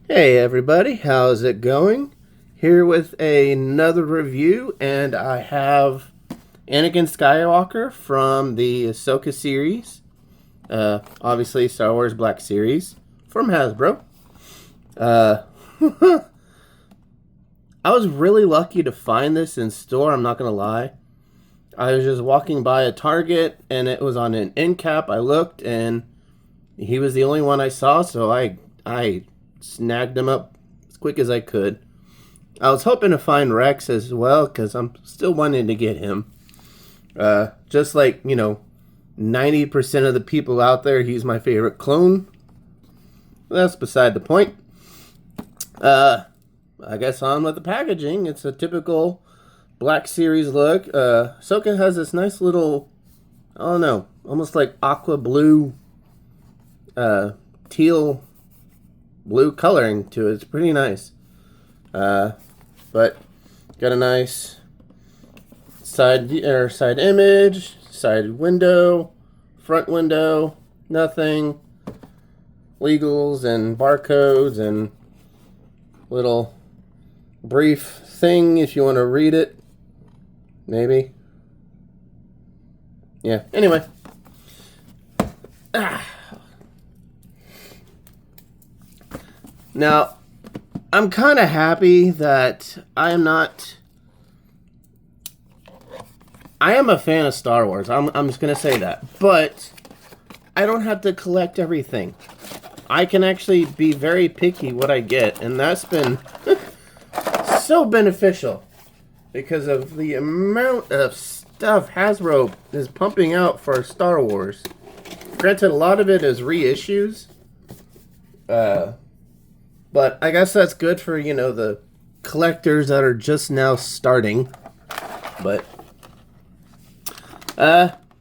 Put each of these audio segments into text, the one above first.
Hey everybody, how's it going? Here with another review, and I have Anakin Skywalker from the Ahsoka series. Obviously, Star Wars Black Series from Hasbro. Uh, I was really lucky to find this in store, I'm not gonna lie. I was just walking by a Target, and it was on an end cap. I looked, and he was the only one I saw, so I snagged him up as quick as I could. I was hoping to find Rex as well because I'm still wanting to get him. Just like, 90% of the people out there, he's my favorite clone. That's beside the point. I guess on with the packaging. It's a typical Black Series look. Ahsoka has this nice little, I don't know, almost like aqua blue, teal blue coloring to it. It's pretty nice. But got a nice side image, side window, front window, nothing, legals and barcodes and little brief thing if you want to read it. Maybe. Yeah. Anyway. Now, I'm kind of happy that I am a fan of Star Wars. I'm just going to say that. But I don't have to collect everything. I can actually be very picky what I get. And that's been so beneficial because of the amount of stuff Hasbro is pumping out for Star Wars. Granted, a lot of it is reissues. But I guess that's good for, the collectors that are just now starting. But,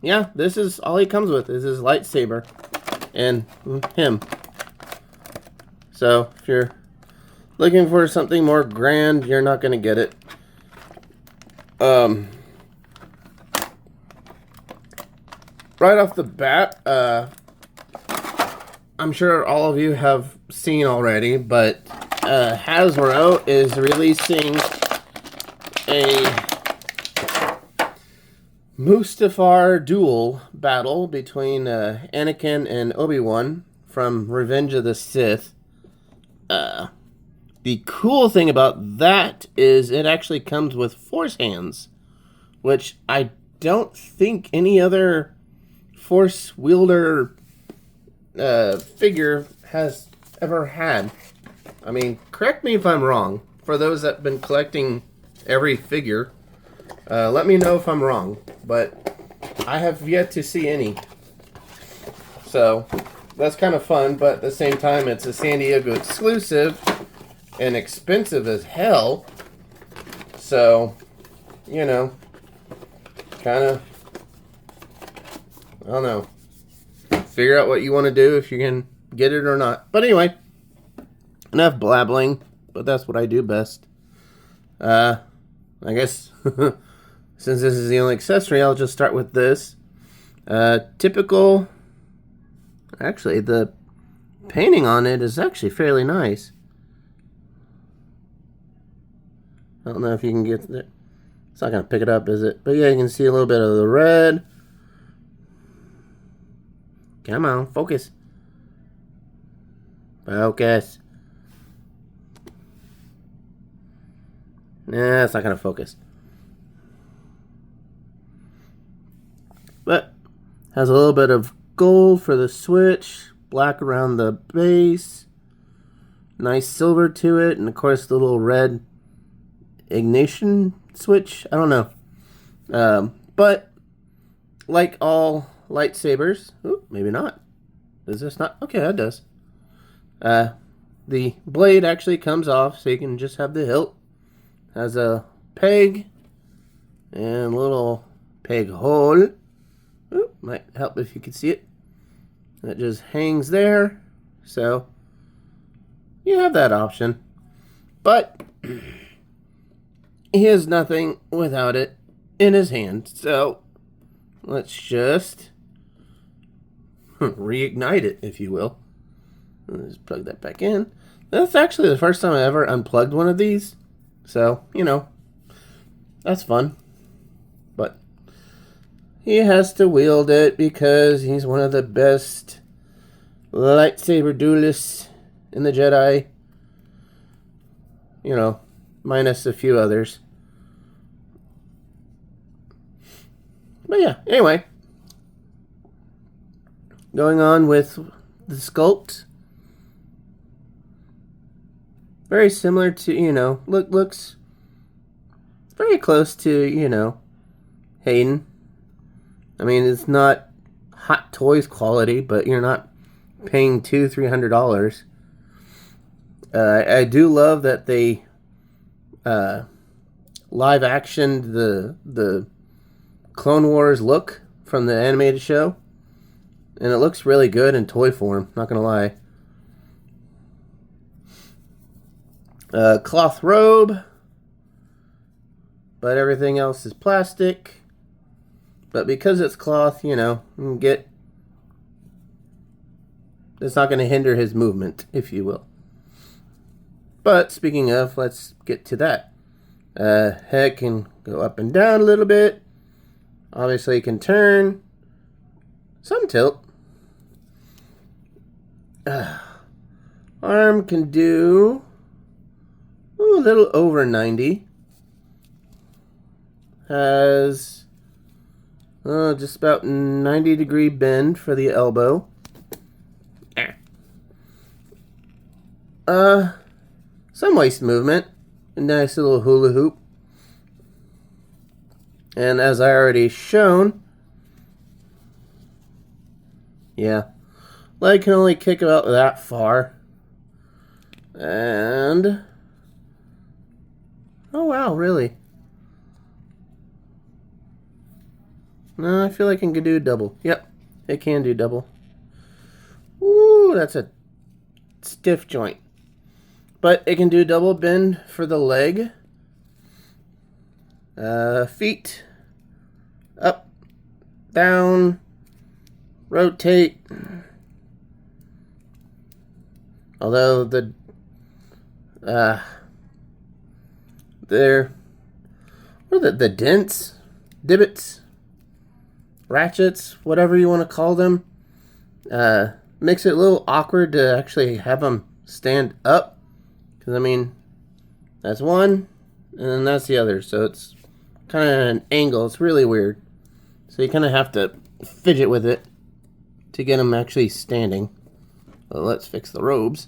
yeah, this is all he comes with is his lightsaber and him. So, if you're looking for something more grand, you're not going to get it. Right off the bat, I'm sure all of you have seen already, but Hasbro is releasing a Mustafar duel battle between Anakin and Obi-Wan from Revenge of the Sith. The cool thing about that is it actually comes with Force hands, which I don't think any other Force wielder figure has ever had. I mean, correct me if I'm wrong. For those that have been collecting every figure, let me know if I'm wrong. But I have yet to see any. So, that's kind of fun, but at the same time, it's a San Diego exclusive and expensive as hell. So, kind of, I don't know. Figure out what you want to do if you can get it or not. But anyway, enough blabbling, but that's what I do best. I guess since this is the only accessory, I'll just start with this. Typical. Actually, the painting on it is actually fairly nice. I don't know if you can get there. It's not going to pick it up, is it? But yeah, you can see a little bit of the red. Come on, focus. Focus. Nah, it's not going to focus. But has a little bit of gold for the switch, black around the base, nice silver to it, and of course the little red ignition switch. I don't know. But like all lightsabers. Ooh, maybe not. Does this not? Okay, that does. The blade actually comes off, so you can just have the hilt. Has a peg and a little peg hole. Ooh, might help if you can see it. That just hangs there. So you have that option. But he has nothing without it in his hand. So let's just reignite it, if you will. Let's plug that back in. That's actually the first time I ever unplugged one of these. So, you know, that's fun. But he has to wield it because he's one of the best lightsaber duelists in the Jedi. You know, minus a few others. But yeah, anyway. Going on with the sculpt. Very similar to, you know, looks very close to, you know, Hayden. I mean, it's not Hot Toys quality, but you're not paying $200-$300. I do love that they live actioned the Clone Wars look from the animated show. And it looks really good in toy form, not gonna lie. Cloth robe. But everything else is plastic. But because it's cloth, you know, you can get... It's not gonna hinder his movement, if you will. But speaking of, let's get to that. Head can go up and down a little bit. Obviously, it can turn. Some tilt. Arm can do a little over 90. Has just about 90-degree bend for the elbow. Some waist movement. A nice little hula hoop. And as I already shown, yeah, leg can only kick about that far. And oh wow, really? No, I feel like it can do double. Yep, it can do double. Ooh, that's a stiff joint. But it can do double bend for the leg. Feet. Up. Down. Rotate. Although the... what are the dents? Divots? Ratchets? Whatever you want to call them. Makes it a little awkward to actually have them stand up. Because, I mean, that's one, and then that's the other. So it's kind of an angle. It's really weird. So you kind of have to fidget with it to get them actually standing. Well, let's fix the robes.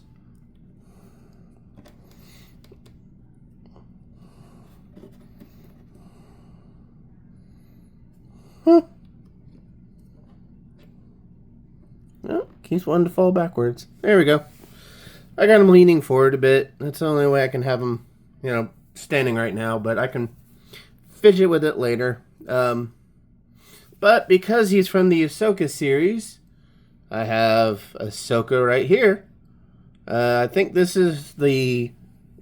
Oh, keeps wanting to fall backwards. There we go. I got him leaning forward a bit. That's the only way I can have him, you know, standing right now. But I can fidget with it later. But because he's from the Ahsoka series, I have Ahsoka right here. I think this is the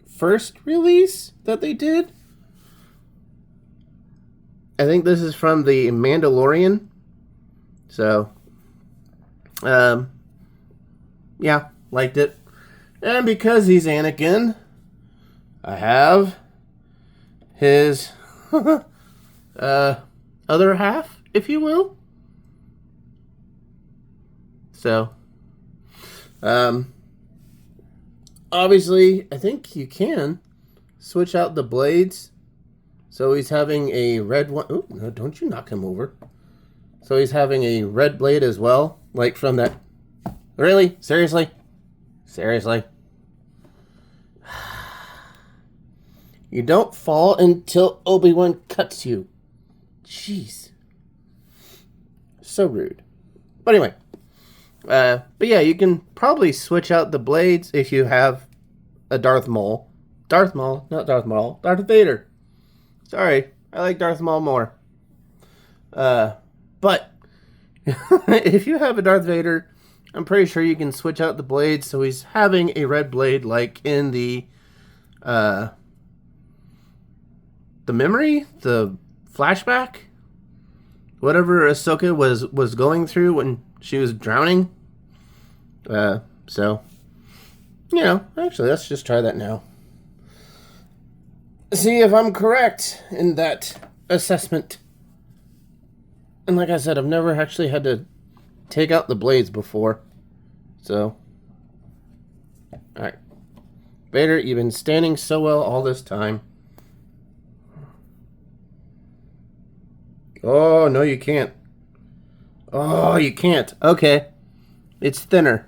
first release that they did. I think this is from the Mandalorian. So, yeah, liked it. And because he's Anakin, I have his other half, if you will. So, obviously, I think you can switch out the blades. So he's having a red one. Oh, no, don't you knock him over. So he's having a red blade as well, like from that. Really? Seriously? Seriously? You don't fall until Obi-Wan cuts you. Jeez. So rude. But anyway. But yeah, you can probably switch out the blades if you have a Darth Maul. Darth Maul, not Darth Maul. Darth Vader. Sorry, I like Darth Maul more. But if you have a Darth Vader, I'm pretty sure you can switch out the blades. So he's having a red blade like in the memory, the flashback, whatever Ahsoka was going through when she was drowning. So Actually, let's just try that now. See if I'm correct in that assessment. And like I said, I've never actually had to take out the blades before. So, alright. Vader, you've been standing so well all this time. Oh, no, you can't. Oh, you can't. Okay. It's thinner.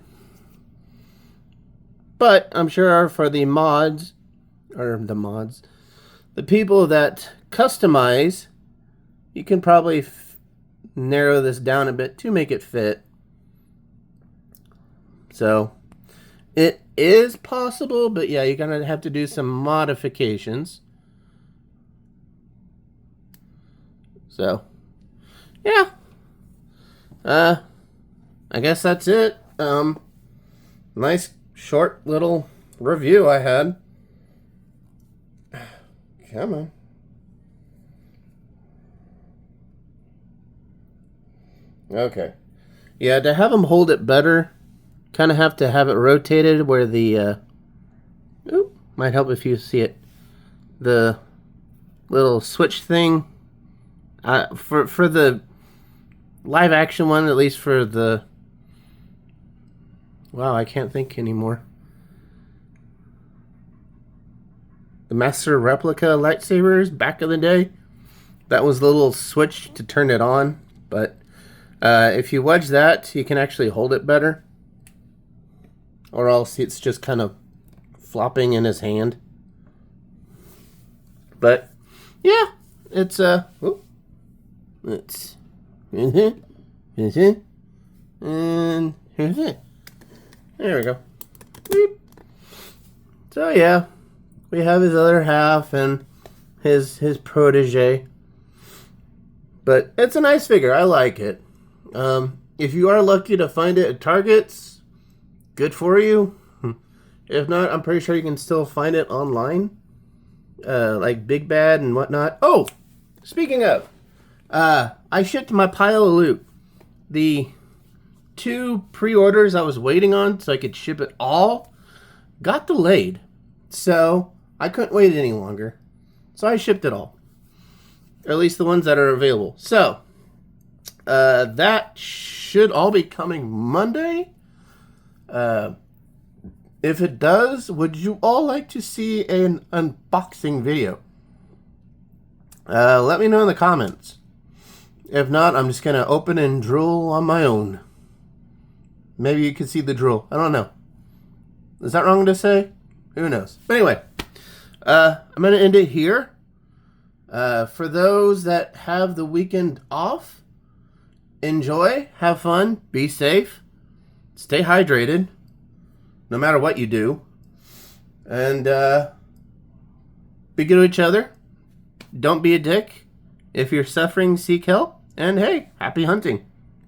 But I'm sure for the the people that customize, you can probably narrow this down a bit to make it fit. So, it is possible, but yeah, you're going to have to do some modifications. So, yeah. I guess that's it. Nice short little review I had. Come on. Okay. Yeah, to have them hold it better, kind of have to have it rotated where the, might help if you see it, the little switch thing, for the live action one, at least for the, wow, I can't think anymore. The Master Replica lightsabers back in the day, that was the little switch to turn it on, but if you wedge that, you can actually hold it better. Or else it's just kind of flopping in his hand. But, yeah, it's, and here's it. There we go. Beep. So, yeah, we have his other half and his protege. But it's a nice figure. I like it. If you are lucky to find it at Target's, good for you. If not, I'm pretty sure you can still find it online. Like Big Bad and whatnot. Oh, speaking of, I shipped my pile of loot. The 2 pre-orders I was waiting on so I could ship it all got delayed. So I couldn't wait any longer. So I shipped it all. Or at least the ones that are available. So, that should all be coming Monday. If it does, would you all like to see an unboxing video? Let me know in the comments. If not, I'm just going to open and drool on my own. Maybe you can see the drool. I don't know. Is that wrong to say? Who knows? But anyway, I'm going to end it here. For those that have the weekend off, enjoy, have fun, be safe, stay hydrated, no matter what you do, and be good to each other. Don't be a dick. If you're suffering, seek help, and hey, happy hunting.